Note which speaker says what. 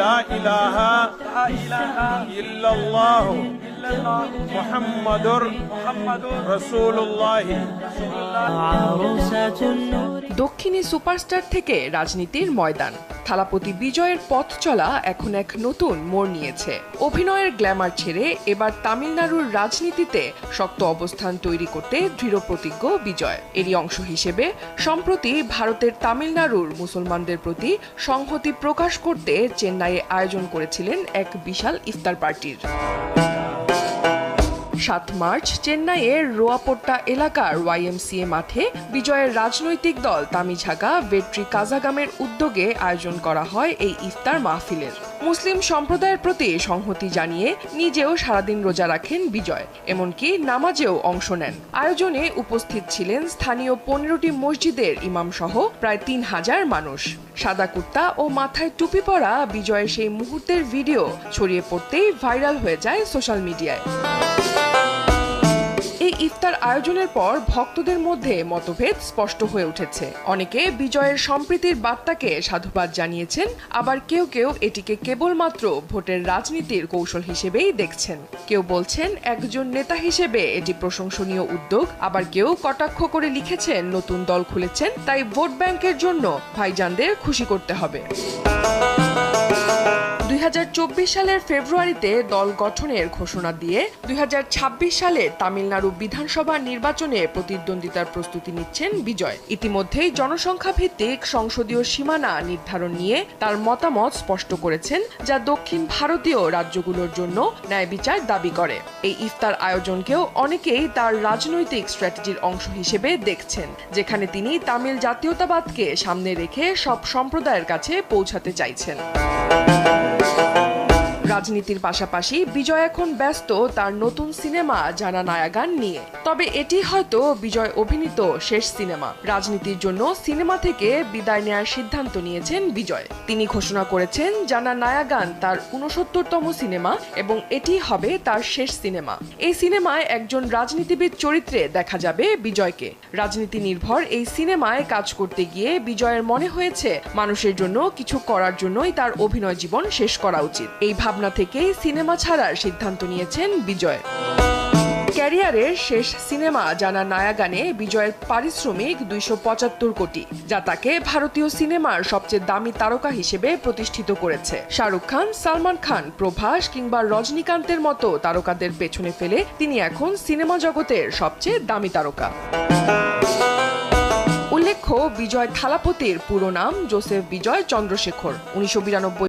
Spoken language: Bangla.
Speaker 1: লা ইলাহা ইল্লাল্লাহ মুহাম্মাদুর রাসূলুল্লাহ।
Speaker 2: দক্ষিণী সুপারস্টার থেকে রাজনীতির ময়দান, থালাপতি বিজয়ের পথ চলা এখন এক নতুন মোড় নিয়েছে। অভিনয়ের গ্ল্যামার ছেড়ে এবার তামিলনাড়ুর রাজনীতিতে শক্ত অবস্থান তৈরি করতে দৃঢ়প্রতিজ্ঞ বিজয়। এরই অংশ হিসেবে সম্প্রতি ভারতের তামিলনাড়ুর মুসলমানদের প্রতি সংহতি প্রকাশ করতে চেন্নাইয়ে আয়োজন করেছিলেন এক বিশাল ইফতার পার্টির। ৭ মার্চ চেন্নাইয়ের রোয়াপোট্টা এলাকার YMCA মাঠে বিজয়ের রাজনৈতিক দল তামিঝাগা ভেট্রি কাজাগামের উদ্যোগে আয়োজন করা হয় এই ইফতার মাহফিলের। মুসলিম সম্প্রদায়ের প্রতি সংহতি জানিয়ে নিজেও সারাদিন রোজা রাখেন বিজয়, এমনকি নামাজেও অংশ নেন। আয়োজনে উপস্থিত ছিলেন স্থানীয় 15টি মসজিদের ইমাম সহ প্রায় 3000 মানুষ। সাদা কুর্তা ও মাথায় টুপি পরা বিজয়ের সেই মুহূর্তের ভিডিও ছড়িয়ে পড়তেই ভাইরাল হয়ে যায় সোশ্যাল মিডিয়ায়। এই ইফতার আয়োজনের পর ভক্তদের মধ্যে মতভেদ স্পষ্ট হয়ে উঠেছে। অনেকে বিজয়ের সম্প্রীতির বার্তাকে সাধুবাদ জানিয়েছেন, আবার কেউ কেউ এটিকে কেবলমাত্র ভোটের রাজনীতির কৌশল হিসেবেই দেখছেন। কেউ বলছেন একজন নেতা হিসেবে এটি প্রশংসনীয় উদ্যোগ, আবার কেউ কটাক্ষ করে লিখেছেন নতুন দল খুলেছেন, তাই ভোট ব্যাংকের জন্য ভাইজানদের খুশি করতে হবে। 2024 সালের ফেব্রুয়ারিতে দল গঠনের ঘোষণা দিয়ে 2026 সালে তামিলনাড়ু বিধানসভা নির্বাচনে প্রতিদ্বন্দ্বিতার প্রস্তুতি নিচ্ছেন বিজয়। ইতিমধ্যেই জনসংখ্যা ভিত্তিক সংসদীয় সীমানা নির্ধারণ নিয়ে তার মতামত স্পষ্ট করেছেন, যা দক্ষিণ ভারতীয় রাজ্যগুলোর জন্য ন্যায় বিচার দাবি করে। এই ইফতার আয়োজনকেও অনেকেই তার রাজনৈতিক স্ট্র্যাটেজির অংশ হিসেবে দেখছেন, যেখানে তিনি তামিল জাতীয়তাবাদকে সামনে রেখে সব সম্প্রদায়ের কাছে পৌঁছাতে চাইছেন। রাজনীতির পাশাপাশি বিজয় এখন ব্যস্ত তার নতুন সিনেমা জানা নায়াগান নিয়ে। তবে এটি হয়তো বিজয় অভিনীত শেষ সিনেমা। রাজনীতির জন্য সিনেমা থেকে বিদায় নেওয়ার সিদ্ধান্ত নিয়েছেন বিজয়। তিনি ঘোষণা করেছেন জানা নায়াগান তার 69তম সিনেমা এবং এটি হবে তার শেষ সিনেমা। এই সিনেমায় একজন রাজনীতিবিদ চরিত্রে দেখা যাবে বিজয়কে। রাজনীতি নির্ভর এই সিনেমায় কাজ করতে গিয়ে বিজয়ের মনে হয়েছে মানুষের জন্য কিছু করার জন্যই তার অভিনয় জীবন শেষ করা উচিত। এই ভাবনা থেকেই সিনেমা ছাড়ার সিদ্ধান্ত নিয়েছেন বিজয়। ক্যারিয়ারের শেষ সিনেমা জানা নায়াগানে বিজয়ের পারিশ্রমিক 275 কোটি, যা তাকে ভারতীয় সিনেমার সবচেয়ে দামি তারকা হিসেবে প্রতিষ্ঠিত করেছে। শাহরুখ খান, সালমান খান, প্রভাস কিংবা রজনীকান্তের মতো তারকাদের পেছনে ফেলে তিনি এখন সিনেমা জগতের সবচেয়ে দামি তারকা। উল্লেখ্য, বিজয় থালাপতির পুরো নাম জোসেফ বিজয় চন্দ্রশেখর। 1992